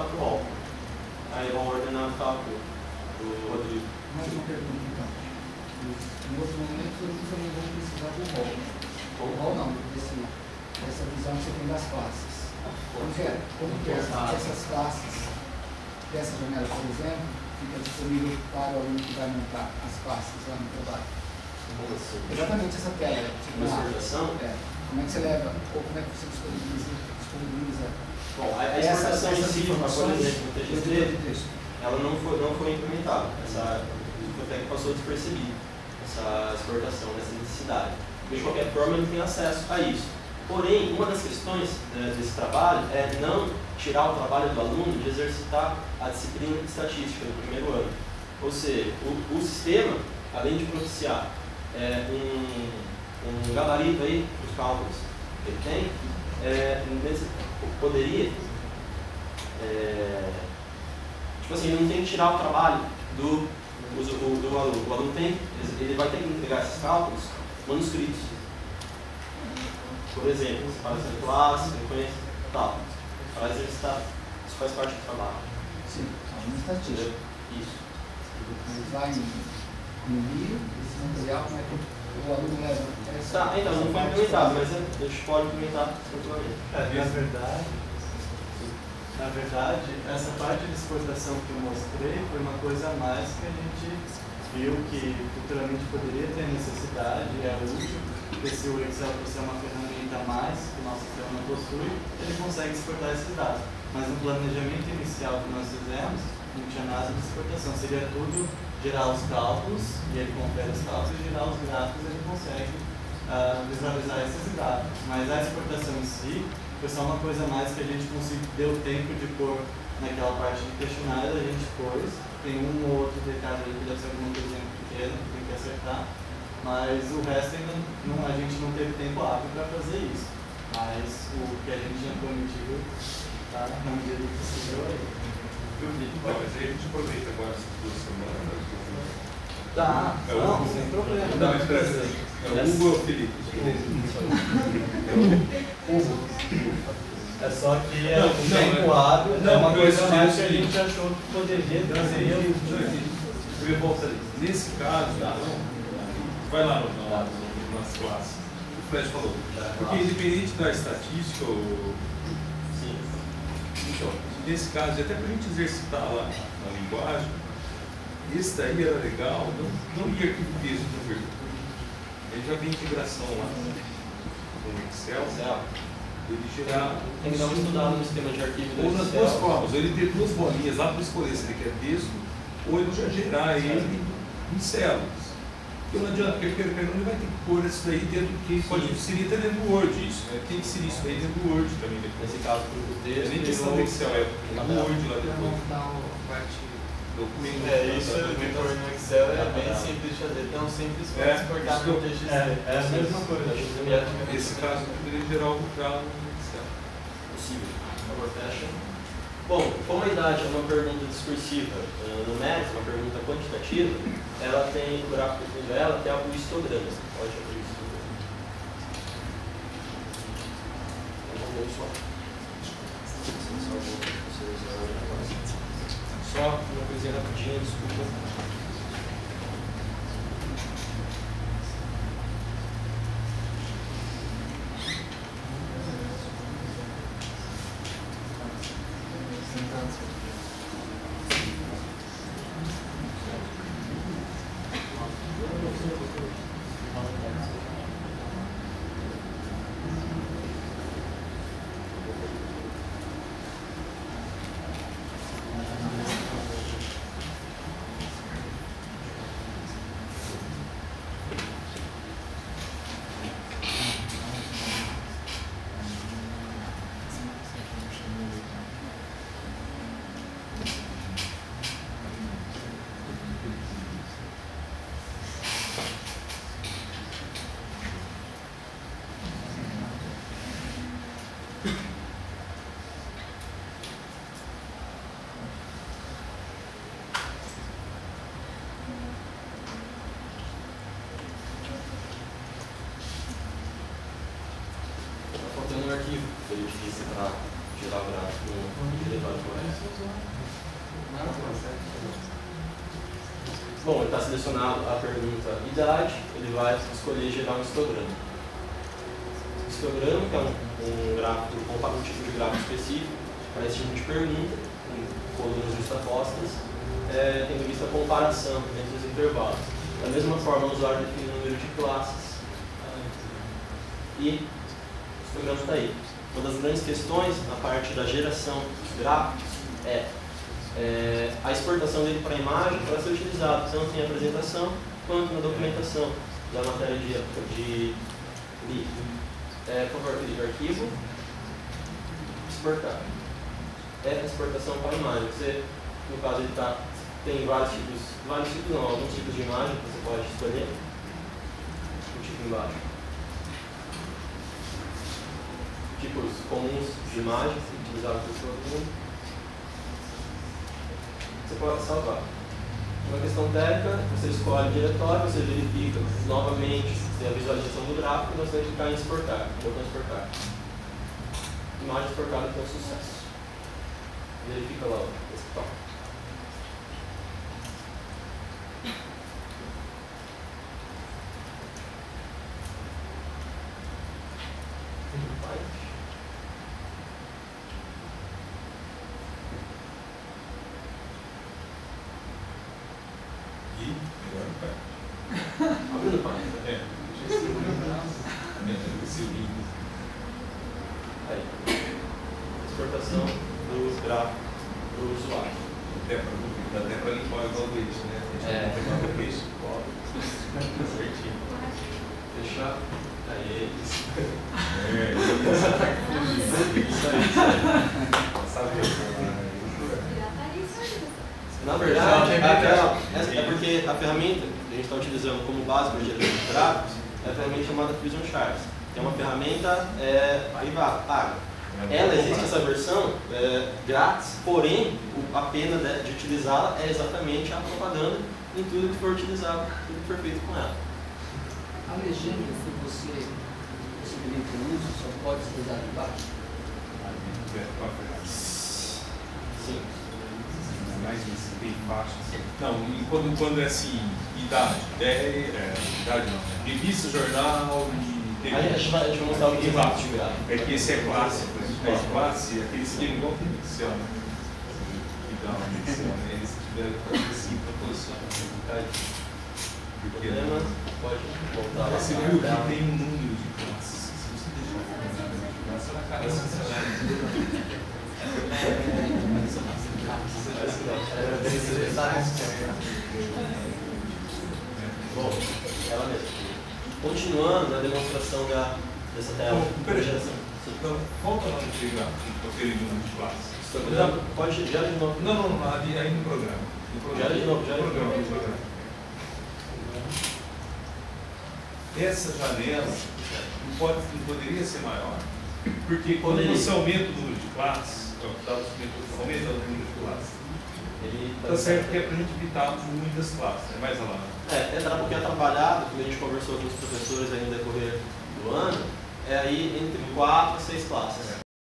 voltar para o rol. Aí vão ordenar o cálculo do Rodrigo. Mais uma pergunta então. Em outro momento eu também vou precisar do rol. O rol não, dessa visão que você tem das classes. Como que essas classes dessa janela, por exemplo, fica disponível para o aluno que vai montar as classes lá no trabalho? Exatamente essa tela. Exportação? Como é que você leva, ou como é que você disponibiliza? Bom, a exportação em si, por exemplo, no TGT, ela não foi implementada. Essa biblioteca passou despercebida, essa exportação, essa necessidade. De qualquer forma, ele tem acesso a isso. Porém, uma das questões desse trabalho é não tirar o trabalho do aluno de exercitar a disciplina de estatística no primeiro ano. Ou seja, o sistema, além de propiciar um gabarito aí dos cálculos que ele tem, poderia, tipo assim, ele não tem que tirar o trabalho do aluno. O aluno ele vai ter que entregar esses cálculos manuscritos. Por exemplo, você faz a classe, frequência, tal. Para exercitar, isso faz parte do trabalho. Sim, uma estatística. Isso. Depois vai no Rio, esse material, como é que o aluno leva? Tá, então, não foi implementado, mas a gente pode implementar tranquilamente. Na verdade, essa parte de exportação que eu mostrei foi uma coisa a mais que a gente viu que futuramente poderia ter necessidade, é útil, porque se o Excel fosse uma ferramenta a mais que o nosso sistema não possui, ele consegue exportar esses dados. Mas no planejamento inicial que nós fizemos, não tinha nada de exportação, seria tudo gerar os cálculos, e ele confere os cálculos, e gerar os gráficos, ele consegue visualizar esses dados. Mas a exportação em si foi só uma coisa a mais que a gente deu tempo de pôr naquela parte de questionário, a gente pôs. Tem um ou outro detalhe aí que deve ser alguma coisinha pequena que tem que acertar, mas o resto ainda a gente não teve tempo hábil para fazer isso. Mas o que a gente tinha prometido está na medida do possível aí. Mas a gente aproveita agora essas 2 semanas. Tá, não, sem problema. Não, mas peraí. É o Hugo ou o Felipe? É o Hugo. É só que o tempo hábil é uma coisa mais que a gente achou que poderia trazer. Nesse caso, vai lá nas classes. O Fred falou. Porque independente da estatística, nesse caso, até para a gente exercitar lá na linguagem, esse daí era legal, não ia arquivo texto no Virtual. Ele já tem integração lá com o Excel. Ele gerar. Tem que dar uma estudada no sistema de arquivo do Ou nas Excel. duas formas, ele ter 2 bolinhas lá para escolher se ele quer texto, ou ele já gerar ele em células. Porque não adianta, porque ele vai ter que pôr isso daí dentro, que pode inserir até dentro do Word isso, né? Tem que inserir isso daí dentro do Word também. Nesse caso, o texto. Nem questão do Excel, é no Word lá depois. Documento. Isso no Excel é bem simples de fazer, tão simples quanto exportar no TXT. É a mesma coisa. Nesse caso, eu poderia gerar algo para no Excel. Possível. Por favor, fecha. Bom, como a idade é uma pergunta discursiva numérica, uma pergunta quantitativa, ela tem, o gráfico fundo dela tem o histograma. Pode abrir o histograma. Vamos só. Só uma coisinha rapidinha, desculpa. Faltando um arquivo que ele utiliza para gerar o gráfico no diretório correto. Bom, ele está selecionado a pergunta idade, ele vai escolher gerar um histograma. Histograma, que é um gráfico, um tipo de gráfico específico para esse tipo de pergunta, com colunas justapostas, tendo vista a comparação entre os intervalos. Da mesma forma, o usuário define o número de classes e o histograma está aí. Uma das grandes questões na parte da geração dos gráficos é a exportação dele para a imagem para ser utilizado tanto em apresentação quanto na documentação da matéria de por favor, clique arquivo, exportar. Exportação para a imagem. Você, no caso, ele tem alguns tipos de imagem que você pode escolher. O tipo embaixo. Tipos comuns de imagem, utilizados por todo mundo. Você pode salvar. Uma questão técnica, você escolhe o diretório, você verifica novamente se a visualização do gráfico, você vai clicar em exportar, botão exportar. Imagem exportada com sucesso. Verifica lá o desktop. Abrindo o página. Aí. Exportação dos gráficos para o usuário. Até para limpar igual o eixo, né? Tem o eixo. Certinho. Fechar. Aí. Isso aí. Na verdade, é porque a ferramenta que a gente está utilizando como base para geração de gráficos é a ferramenta chamada Fusion Charts. É uma ferramenta paga. Ela existe, essa versão grátis, porém a pena de utilizá-la é exatamente a propaganda em tudo que for utilizado, tudo que for feito com ela. A legenda que você possivelmente usa só pode ser usada embaixo? Sim. Mais bem baixo. Não, e quando é assim, idade não. Revista, jornal e TV. A gente vai mostrar o que é que esse é clássico. Classe, aqueles que não vão ter né? Então, eles tiveram que fazer assim para posicionar. O problema pode voltar lá. Você viu que tem um número de classes. Se você deixar na cara, Bom, ela mesma. Continuando na demonstração dessa tela. Volta lá no programa, aquele número de classes. Pode gerar de novo. Não, aí no programa. Gera de novo, No programa. Essa janela não poderia ser maior, porque quando você aumenta o número de classes, aumenta o número de classes, está certo que é para a gente evitar muitas classes, é mais lá. Porque é trabalhado, como a gente conversou com os professores aí no decorrer do ano, aí entre 4 a 6 classes.